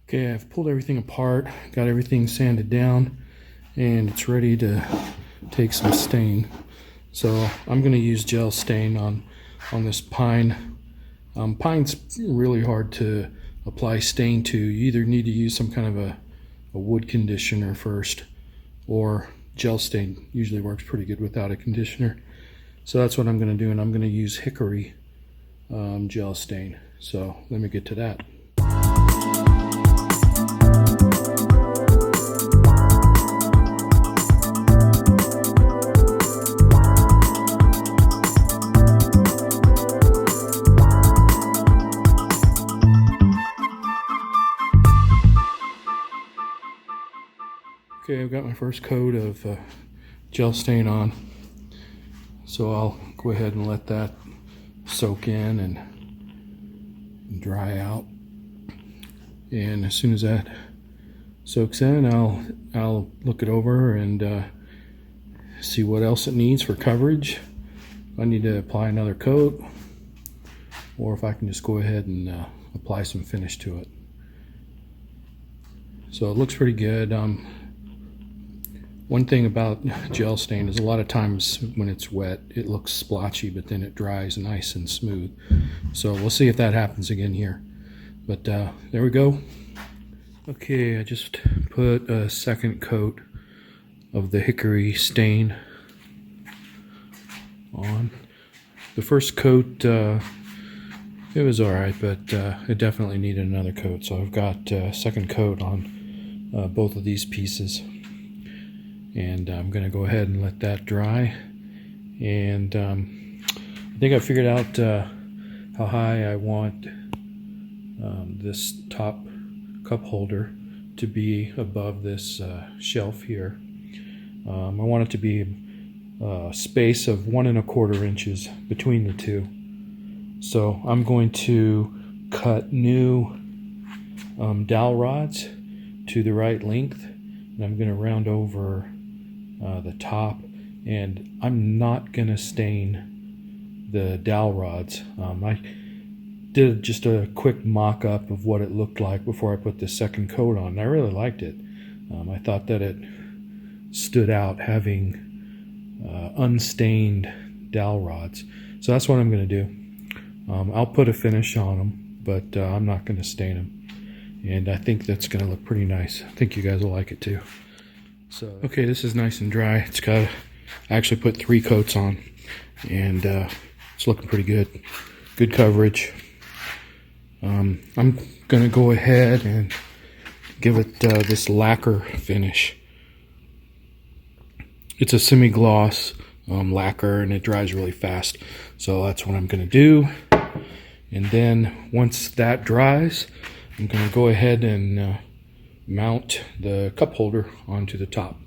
Okay, I've pulled everything apart, got everything sanded down, and it's ready to take some stain. So I'm going to use gel stain on this pine. Pine's really hard to apply stain to. You either need to use some kind of a wood conditioner first, or gel stain usually works pretty good without a conditioner. So that's what I'm going to do, and I'm going to use hickory gel stain. So let me get to that. Okay, I've got my first coat of gel stain on, so I'll go ahead and let that soak in and dry out. And as soon as that soaks in, I'll look it over and see what else it needs for coverage. If I need to apply another coat, or if I can just go ahead and apply some finish to it. So it looks pretty good. One thing about gel stain is a lot of times when it's wet it looks splotchy, but then it dries nice and smooth. So we'll see if that happens again here. But there we go. Okay, I just put a second coat of the hickory stain on. The first coat, it was alright, but it definitely needed another coat. So I've got a second coat on both of these pieces. And I'm going to go ahead and let that dry. And I think I figured out how high I want this top cup holder to be above this shelf here. I want it to be a space of 1 1/4 inches between the two. So I'm going to cut new dowel rods to the right length, and I'm going to round over the top, and I'm not going to stain the dowel rods. I did just a quick mock-up of what it looked like before I put the second coat on, and I really liked it. I thought that it stood out having unstained dowel rods. So that's what I'm going to do. I'll put a finish on them, but I'm not going to stain them. And I think that's going to look pretty nice. I think you guys will like it too. So okay, this is nice and dry. It's got, I actually put 3 coats on, and it's looking pretty good. Good coverage. I'm going to go ahead and give it this lacquer finish. It's a semi-gloss lacquer, and it dries really fast. So that's what I'm going to do. And then once that dries, I'm going to go ahead and mount the cup holder onto the top.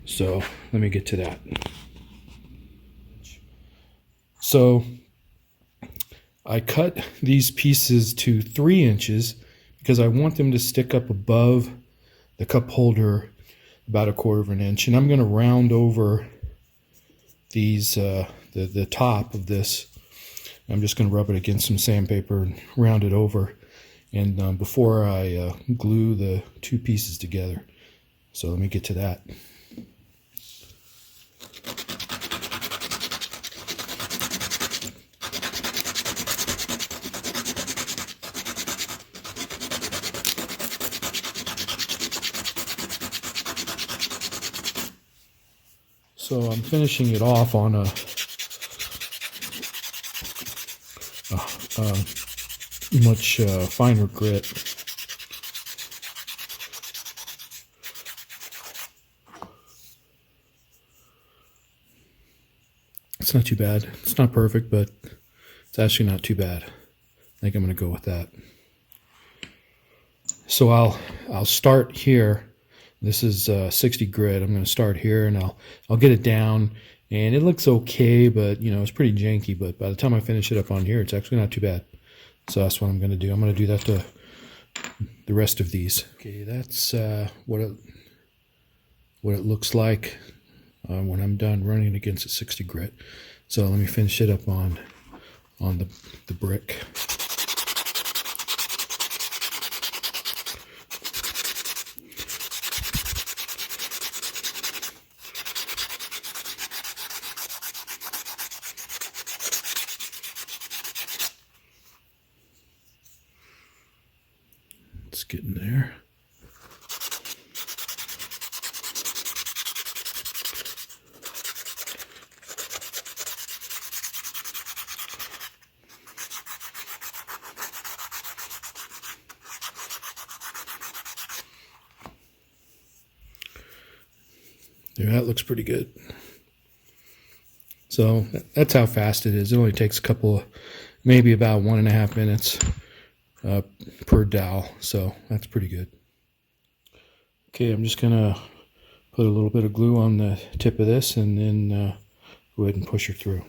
So let me get to that. So I cut these pieces to 3 inches because I want them to stick up above the cup holder about 1/4 inch, and I'm going to round over these the top of this. I'm just going to rub it against some sandpaper and round it over, and before I glue the 2 pieces together. So let me get to that. So I'm finishing it off on a much finer grit. It's not too bad. It's not perfect, but it's actually not too bad. I think I'm going to go with that. So I'll start here. This is 60 grit. I'm going to start here, and I'll get it down, and it looks okay, but you know, it's pretty janky. But by the time I finish it up on here, it's actually not too bad. So that's what I'm going to do. I'm going to do that to the rest of these. Okay, that's what it looks like when I'm done running against a 60 grit. So let me finish it up on the brick. It's getting there. There, that looks pretty good. So that's how fast it is. It only takes a couple, maybe about 1.5 minutes per dowel. So that's pretty good. Okay, I'm just gonna put a little bit of glue on the tip of this and then go ahead and push her through.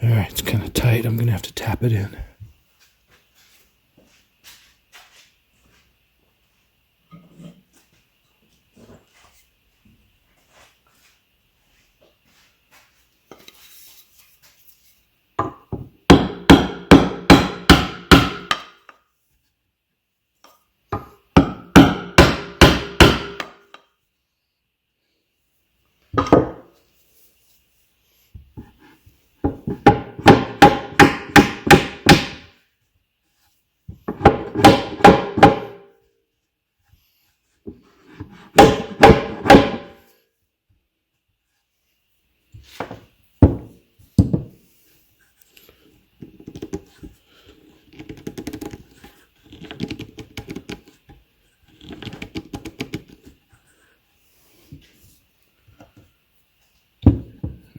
All right, it's kind of tight. I'm gonna have to tap it in.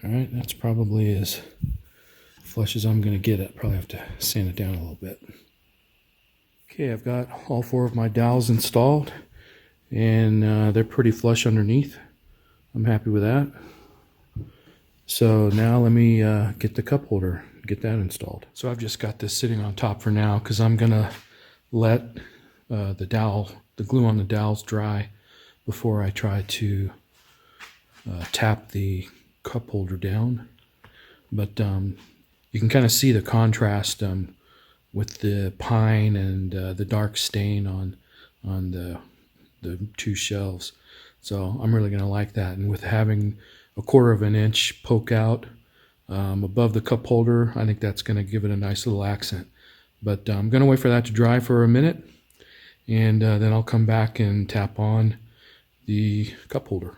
All right, that's probably as flush as I'm going to get it. Probably have to sand it down a little bit. Okay, I've got all 4 of my dowels installed, and they're pretty flush underneath. I'm happy with that. So now let me get the cup holder, get that installed. So I've just got this sitting on top for now because I'm going to let the glue on the dowels dry before I try to tap the cup holder down. But you can kind of see the contrast with the pine and the dark stain on the 2 shelves. So I'm really going to like that. And with having a 1/4 of an inch poke out above the cup holder, I think that's going to give it a nice little accent. But I'm going to wait for that to dry for a minute, and then I'll come back and tap on the cup holder.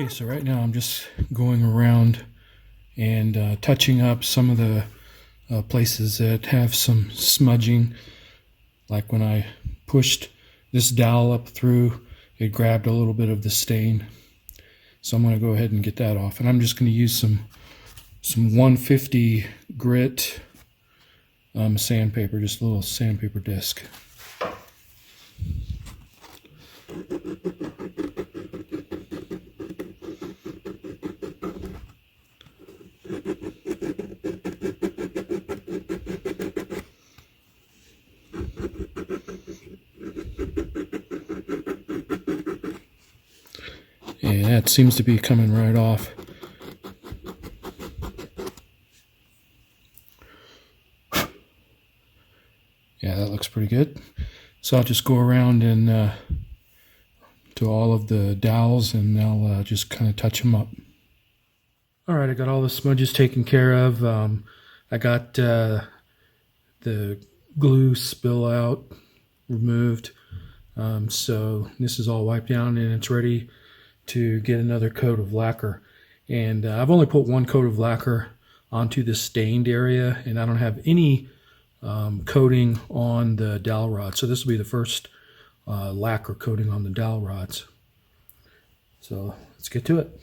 Okay, so right now I'm just going around and touching up some of the places that have some smudging. Like when I pushed this dowel up through, it grabbed a little bit of the stain. So I'm going to go ahead and get that off. And I'm just going to use some 150 grit sandpaper, just a little sandpaper disc. And that seems to be coming right off. Yeah, that looks pretty good. So I'll just go around and to all of the dowels, and I'll just kind of touch them up. All right, I got all the smudges taken care of. I got the glue spill out removed. So this is all wiped down, and it's ready to get another coat of lacquer. And I've only put one coat of lacquer onto the stained area, and I don't have any coating on the dowel rod. So this will be the first lacquer coating on the dowel rods. So let's get to it.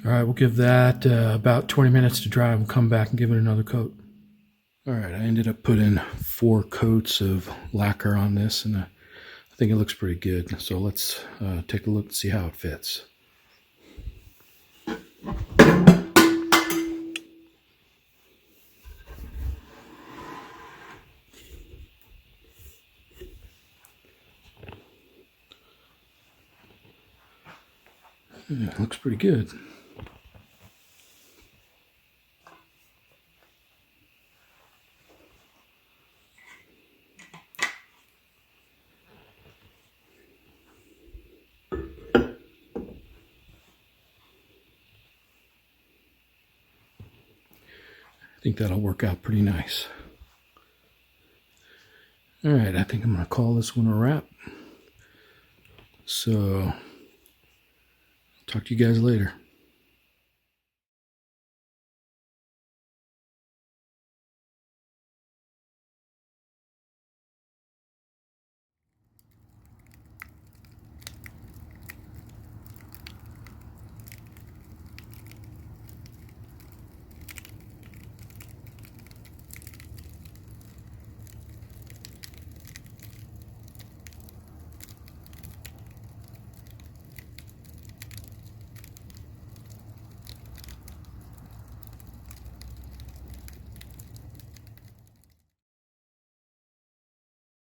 All right, we'll give that about 20 minutes to dry, and we'll come back and give it another coat. All right, I ended up putting 4 coats of lacquer on this, and I think it looks pretty good. So let's take a look and see how it fits. Yeah, it looks pretty good. I think that'll work out pretty nice. All right, I think I'm going to call this one a wrap. So, talk to you guys later.